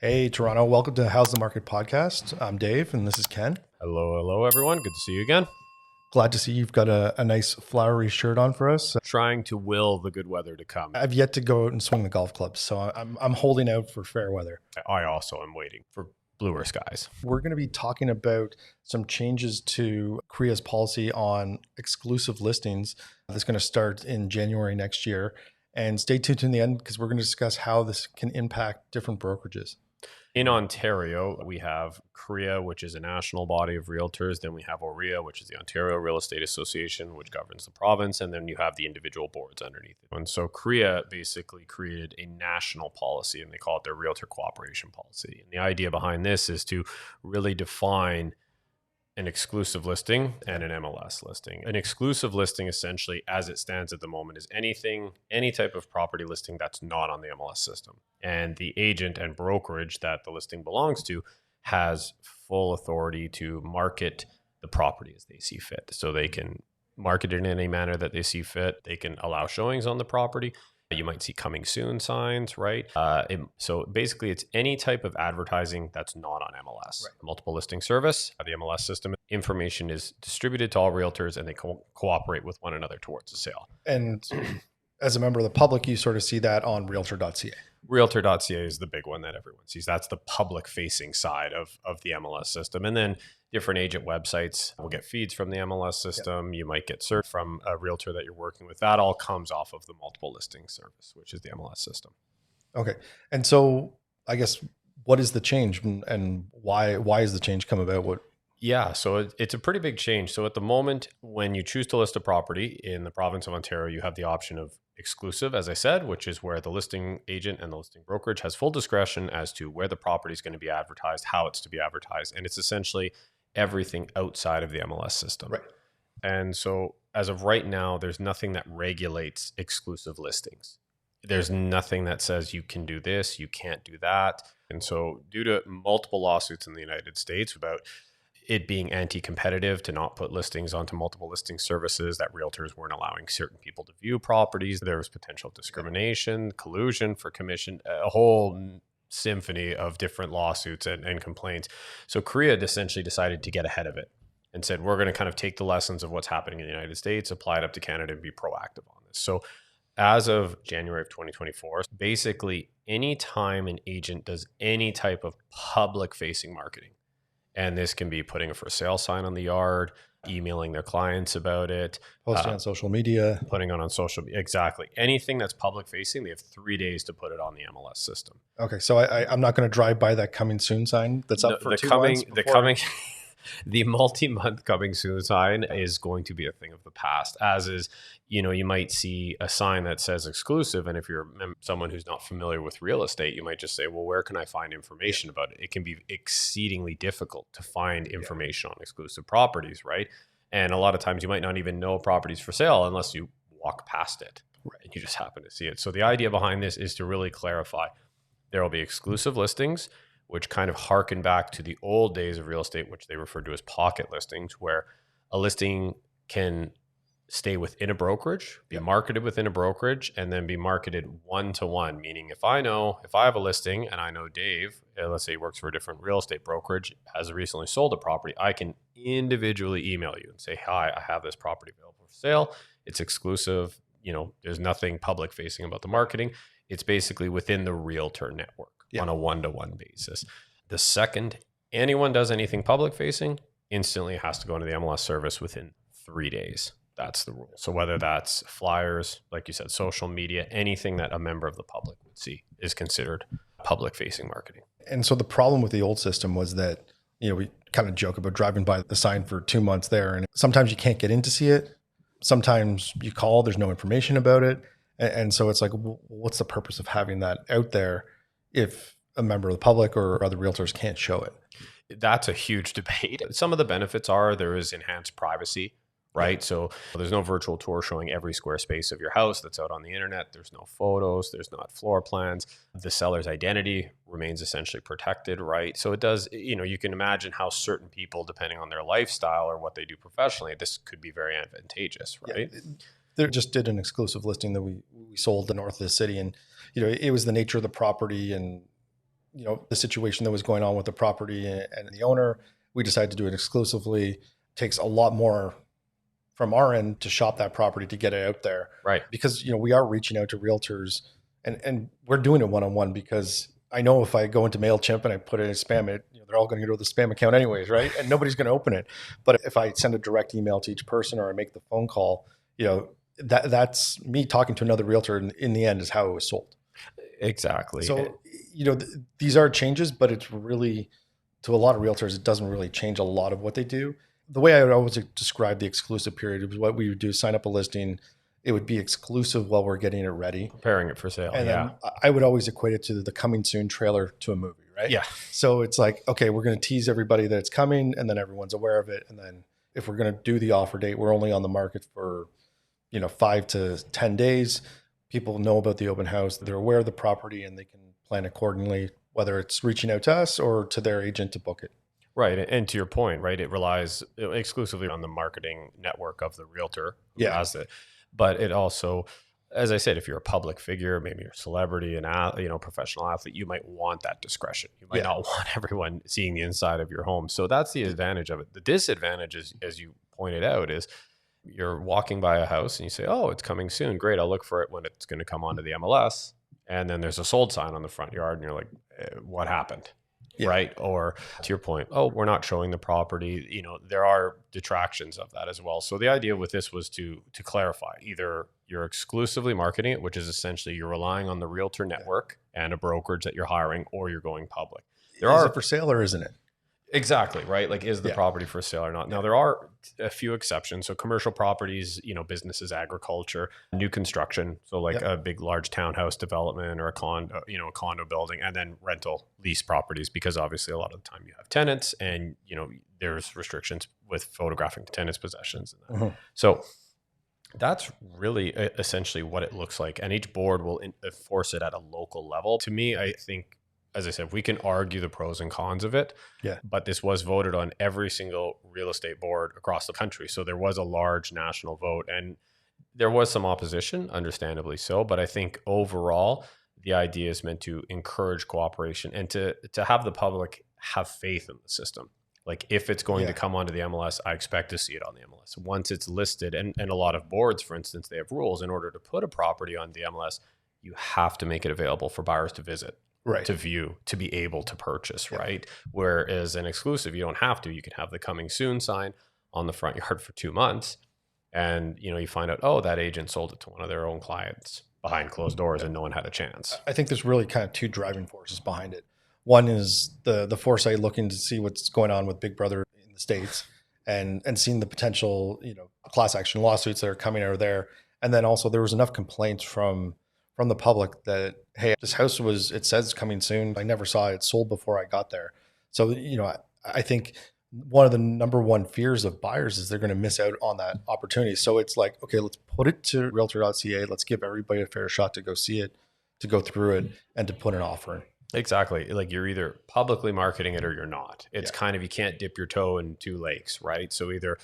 Hey, Toronto. Welcome to How's the Market podcast. I'm Dave, and this is Ken. Hello, everyone. Good to see you again. Glad to see you've got a nice flowery shirt on for us. Trying to will the good weather to come. I've yet to go out and swing the golf clubs, so I'm holding out for fair weather. I also am waiting for bluer skies. We're going to be talking about some changes to CREA's policy on exclusive listings that's going to start in January next year. And stay tuned to the end because we're going to discuss how this can impact different brokerages. In Ontario, we have CREA, which is a national body of realtors. Then we have OREA, which is the Ontario Real Estate Association, which governs the province. And then you have the individual boards underneath it. And so CREA basically created a national policy, and they call it their Realtor Cooperation Policy. And the idea behind this is to really define an exclusive listing and an MLS listing. An exclusive listing, essentially, as it stands at the moment, is any type of property listing that's not on the MLS system. And the agent and brokerage that the listing belongs to has full authority to market the property as they see fit. So they can market it in any manner that they see fit. They can allow showings on the property. You might see coming soon signs, right? So basically, it's any type of advertising that's not on MLS. Right. Multiple listing service, the MLS system, information is distributed to all realtors and they cooperate with one another towards a sale. And as a member of the public, you sort of see that on realtor.ca. Realtor.ca is the big one that everyone sees. That's the public-facing side of the MLS system. And then different agent websites will get feeds from the MLS system. Yep. You might get cert from a realtor that you're working with. That all comes off of the multiple listing service, which is the MLS system. Okay. And so I guess what is the change and why is the change come about? Yeah, so it's a pretty big change. So at the moment, when you choose to list a property in the province of Ontario, you have the option of exclusive, as I said, which is where the listing agent and the listing brokerage has full discretion as to where the property is going to be advertised, how it's to be advertised. And it's essentially everything outside of the MLS system. Right. And so as of right now, there's nothing that regulates exclusive listings. There's nothing that says you can do this, you can't do that. And so due to multiple lawsuits in the United States about it being anti-competitive to not put listings onto multiple listing services, that realtors weren't allowing certain people to view properties. There was potential discrimination, collusion for commission, a whole symphony of different lawsuits and complaints. So CREA essentially decided to get ahead of it and said, we're going to kind of take the lessons of what's happening in the United States, apply it up to Canada and be proactive on this. So as of January of 2024, basically any time an agent does any type of public-facing marketing, and this can be putting a for sale sign on the yard, emailing their clients about it, posting on social media, putting on social media. Exactly. Anything that's public facing, they have 3 days to put it on the MLS system. Okay. So I'm not going to drive by that coming soon sign that's up for 2 months before. The multi-month coming soon sign is going to be a thing of the past, as is, you might see a sign that says exclusive. And if you're someone who's not familiar with real estate, you might just say, well, where can I find information about it? It can be exceedingly difficult to find information on exclusive properties, right? And a lot of times you might not even know properties for sale unless you walk past it and you just happen to see it. So the idea behind this is to really clarify there will be exclusive listings, which kind of harken back to the old days of real estate, which they referred to as pocket listings, where a listing can stay within a brokerage, be marketed within a brokerage, and then be marketed one-to-one. Meaning if I have a listing and I know Dave, let's say he works for a different real estate brokerage, has recently sold a property, I can individually email you and say, hi, I have this property available for sale. It's exclusive. There's nothing public facing about the marketing. It's basically within the realtor network. On a one-to-one basis. The second anyone does anything public facing, instantly has to go into the MLS service within 3 days. That's the rule. So whether that's flyers, like you said, social media, anything that a member of the public would see is considered public facing marketing. And so the problem with the old system was that, we kind of joke about driving by the sign for 2 months there. And sometimes you can't get in to see it. Sometimes you call, there's no information about it. And so it's like, well, what's the purpose of having that out there if a member of the public or other realtors can't show it? That's a huge debate. Some of the benefits are there is enhanced privacy, right? So there's no virtual tour showing every square space of your house that's out on the internet. There's no photos. There's not floor plans. The seller's identity remains essentially protected, right? So it does, you can imagine how certain people, depending on their lifestyle or what they do professionally, this could be very advantageous, right? Yeah. They just did an exclusive listing that we sold the north of the city. And, it was the nature of the property and the situation that was going on with the property and the owner. We decided to do it exclusively. Takes a lot more from our end to shop that property to get it out there. Right. Because, we are reaching out to realtors and we're doing it one-on-one because I know if I go into MailChimp and I put it in spam, they're all going to go to the spam account anyways, right? And nobody's going to open it. But if I send a direct email to each person or I make the phone call, that's me talking to another realtor in the end is how it was sold. Exactly. So, these are changes, but it's really, to a lot of realtors, it doesn't really change a lot of what they do. The way I would always describe the exclusive period was what we would do: sign up a listing. It would be exclusive while we're getting it ready, preparing it for sale. And then I would always equate it to the coming soon trailer to a movie, right? Yeah. So it's like, okay, we're going to tease everybody that it's coming, and then everyone's aware of it. And then if we're going to do the offer date, we're only on the market for 5 to 10 days. People know about the open house. They're aware of the property, and they can plan accordingly, whether it's reaching out to us or to their agent to book it. Right. And to your point, right, it relies exclusively on the marketing network of the realtor who has it. But it also, as I said, if you're a public figure, maybe you're a celebrity, and professional athlete, you might want that discretion. You might not want everyone seeing the inside of your home. So that's the advantage of it. The disadvantage is, as you pointed out, is you're walking by a house and you say, oh, it's coming soon. Great. I'll look for it when it's going to come onto the MLS. And then there's a sold sign on the front yard and you're like, what happened? Yeah. Right. Or to your point, oh, we're not showing the property. There are detractions of that as well. So the idea with this was to clarify: either you're exclusively marketing it, which is essentially you're relying on the realtor network and a brokerage that you're hiring, or you're going public. Is it for sale or isn't it? Exactly, right? Like, is the property for sale or not? Now, there are a few exceptions. So commercial properties, businesses, agriculture, new construction. So like a big, large townhouse development or a condo building, and then rental lease properties, because obviously a lot of the time you have tenants and, there's restrictions with photographing tenants' possessions. Mm-hmm. So that's really essentially what it looks like. And each board will enforce it at a local level. To me, I think, as I said, we can argue the pros and cons of it, but this was voted on every single real estate board across the country. So there was a large national vote, and there was some opposition, understandably so. But I think overall, the idea is meant to encourage cooperation and to have the public have faith in the system. Like, if it's going to come onto the MLS, I expect to see it on the MLS. Once it's listed, and a lot of boards, for instance, they have rules. In order to put a property on the MLS, you have to make it available for buyers to visit. Right. To view, to be able to purchase, right? Whereas an exclusive, you don't have to. You can have the coming soon sign on the front yard for 2 months, and you find out, oh, that agent sold it to one of their own clients behind closed doors, and no one had a chance. I think there's really kind of two driving forces behind it. One is the foresight, looking to see what's going on with Big Brother in the States, and seeing the potential class action lawsuits that are coming out of there. And then also there was enough complaints from the public that, hey, this house it says coming soon. I never saw it sold before I got there. So, I think one of the number one fears of buyers is they're going to miss out on that opportunity. So it's like, okay, let's put it to realtor.ca. Let's give everybody a fair shot to go see it, to go through it, and to put an offer in. Exactly. Like, you're either publicly marketing it or you're not. It's kind of, you can't dip your toe in two lakes, right? So either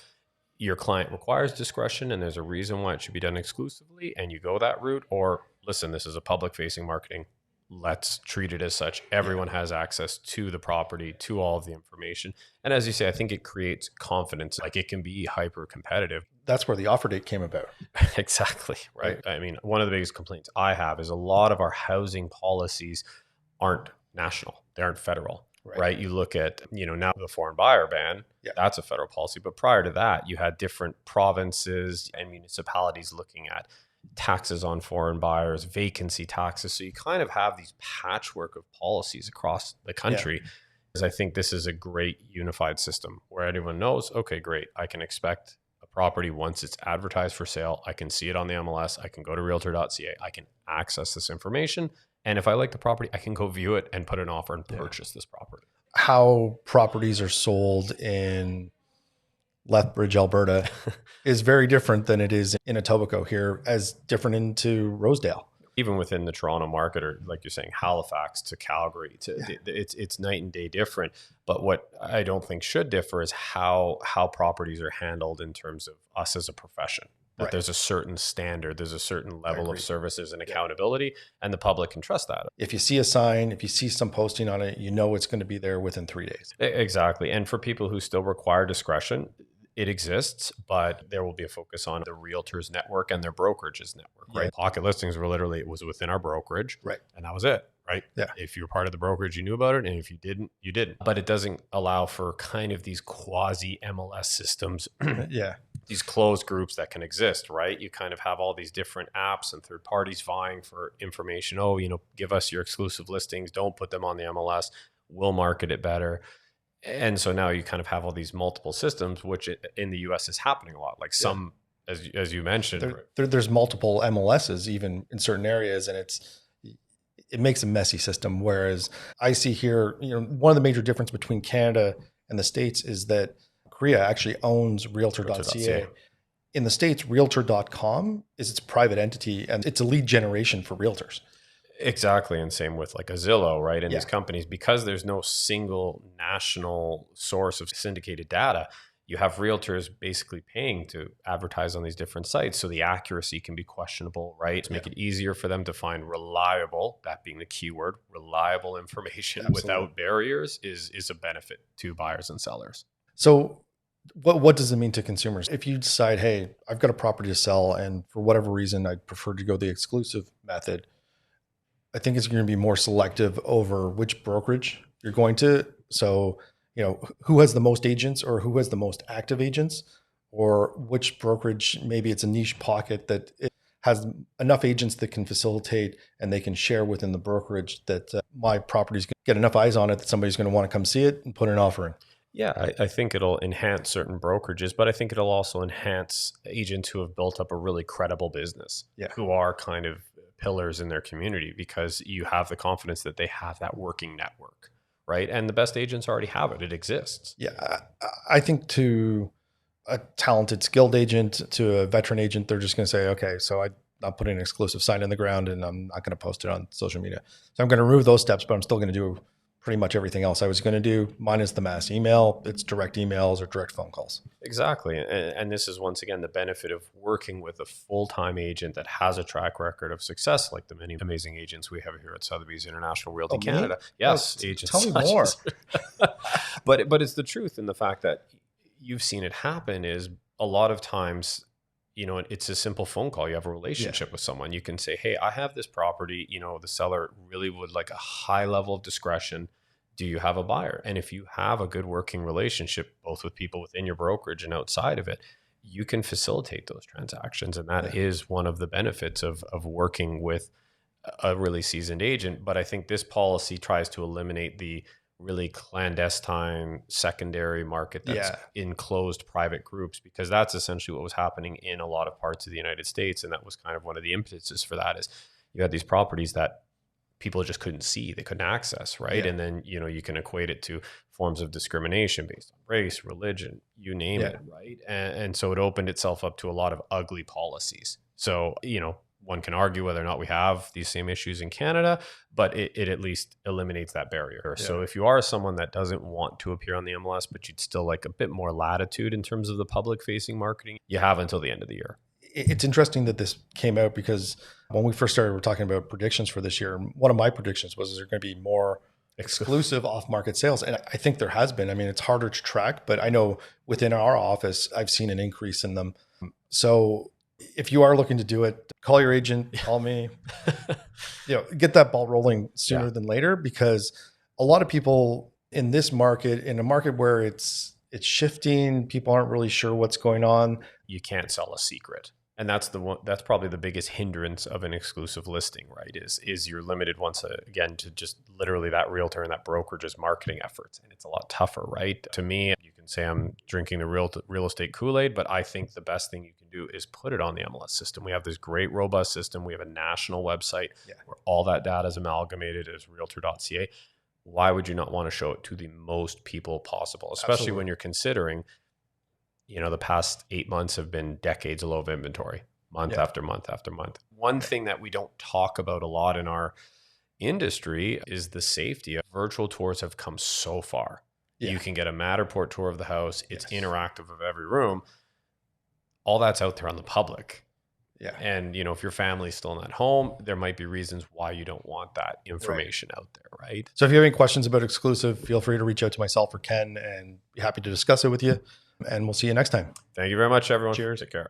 your client requires discretion and there's a reason why it should be done exclusively, and you go that route, or listen, this is a public facing marketing. Let's treat it as such. Everyone has access to the property, to all of the information. And as you say, I think it creates confidence. Like, it can be hyper competitive. That's where the offer date came about. Exactly. Right. I mean, one of the biggest complaints I have is a lot of our housing policies aren't national. They aren't federal. Right. You look at, now the foreign buyer ban, that's a federal policy. But prior to that, you had different provinces and municipalities looking at taxes on foreign buyers, vacancy taxes. So you kind of have these patchwork of policies across the country. Because I think this is a great unified system where everyone knows, okay, great, I can expect a property once it's advertised for sale. I can see it on the MLS. I can go to realtor.ca. I can access this information. And if I like the property, I can go view it and put an offer and purchase this property. How properties are sold in Lethbridge, Alberta is very different than it is in Etobicoke here, as different into Rosedale. Even within the Toronto market, or like you're saying, Halifax to Calgary, it's night and day different. But what I don't think should differ is how properties are handled in terms of us as a profession. that Right. there's a certain standard, there's a certain I level of agree. services and accountability, and the public can trust that. If you see a sign, if you see some posting on it, you know it's going to be there within 3 days. Exactly. And for people who still require discretion, it exists, but there will be a focus on the realtors network and their brokerages network, Yeah. right? Pocket listings were literally, it was within our brokerage, Right. and that was it, right? Yeah. If you were part of the brokerage, you knew about it. And if you didn't, you didn't. But it doesn't allow for kind of these quasi MLS systems, Yeah. these closed groups that can exist, right? You kind of have all these different apps and third parties vying for information. Oh, give us your exclusive listings. Don't put them on the MLS. We'll market it better. And so now you kind of have all these multiple systems, which in the US is happening a lot. Like some, as you mentioned, There's multiple MLSs even in certain areas, and it makes a messy system. Whereas I see here, one of the major difference between Canada and the States is that CREA actually owns Realtor.ca. In the States, Realtor.com is its private entity, and it's a lead generation for realtors. Exactly. And same with like a Zillow, right? And Yeah. these companies, because there's no single national source of syndicated data, you have realtors basically paying to advertise on these different sites. So the accuracy can be questionable, right? To make it easier for them to find reliable, that being the keyword, reliable information without barriers is a benefit to buyers and sellers. So what does it mean to consumers? If you decide, hey, I've got a property to sell, and for whatever reason, I'd prefer to go the exclusive method, I think it's going to be more selective over which brokerage you're going to. So, who has the most agents, or who has the most active agents, or which brokerage, maybe it's a niche pocket that it has enough agents that can facilitate and they can share within the brokerage that my property's going to get enough eyes on it that somebody's going to want to come see it and put an offer in. Yeah, I think it'll enhance certain brokerages, but I think it'll also enhance agents who have built up a really credible business, who are kind of pillars in their community, because you have the confidence that they have that working network, right? And the best agents already have it. It exists. Yeah. I think to a talented, skilled agent, to a veteran agent, they're just going to say, okay, so I'm putting an exclusive sign in the ground and I'm not going to post it on social media. So I'm going to remove those steps, but I'm still going to do pretty much everything else I was going to do, minus the mass email. It's direct emails or direct phone calls. Exactly. And this is, once again, the benefit of working with a full-time agent that has a track record of success, like the many amazing agents we have here at Sotheby's International Realty Canada. Yes, agents. Tell me more. But it's the truth, and the fact that you've seen it happen is a lot of times, it's a simple phone call. You have a relationship with someone. You can say, hey, I have this property, the seller really would like a high level of discretion. Do you have a buyer? And if you have a good working relationship, both with people within your brokerage and outside of it, you can facilitate those transactions. And that is one of the benefits of working with a really seasoned agent. But I think this policy tries to eliminate the really clandestine secondary market that's in closed private groups, because that's essentially what was happening in a lot of parts of the United States. And that was kind of one of the impetuses for that, is you had these properties that people just couldn't see, they couldn't access, right? And then, you can equate it to forms of discrimination based on race, religion, you name it, right? And so it opened itself up to a lot of ugly policies. So, one can argue whether or not we have these same issues in Canada, but it at least eliminates that barrier. So if you are someone that doesn't want to appear on the MLS, but you'd still like a bit more latitude in terms of the public facing marketing, you have until the end of the year. It's interesting that this came out, because when we first started, we were talking about predictions for this year. One of my predictions was, is there going to be more exclusive off-market sales? And I think there has been. I mean, it's harder to track, but I know within our office, I've seen an increase in them. So if you are looking to do it, call your agent, call me, get that ball rolling sooner than later, because a lot of people in this market, in a market where it's shifting, people aren't really sure what's going on. You can't sell a secret. And that's probably the biggest hindrance of an exclusive listing, right? Is you're limited once again to just literally that realtor and that brokerage's marketing efforts. And it's a lot tougher, right? To me, you can say I'm drinking the real estate Kool-Aid, but I think the best thing you can do is put it on the MLS system. We have this great, robust system. We have a national website where all that data is amalgamated as realtor.ca. Why would you not want to show it to the most people possible, especially when you're considering, the past 8 months have been decades low of inventory, month after month after month. One thing that we don't talk about a lot in our industry is the safety. Virtual tours have come so far. You can get a Matterport tour of the house. It's interactive of every room. all that's out there on the public. Yeah. And, you know, if your family's still in that home, there might be reasons why you don't want that information out there, right? So if you have any questions about exclusive, feel free to reach out to myself or Ken, and be happy to discuss it with you. And we'll see you next time. Thank you very much, everyone. Cheers. Take care.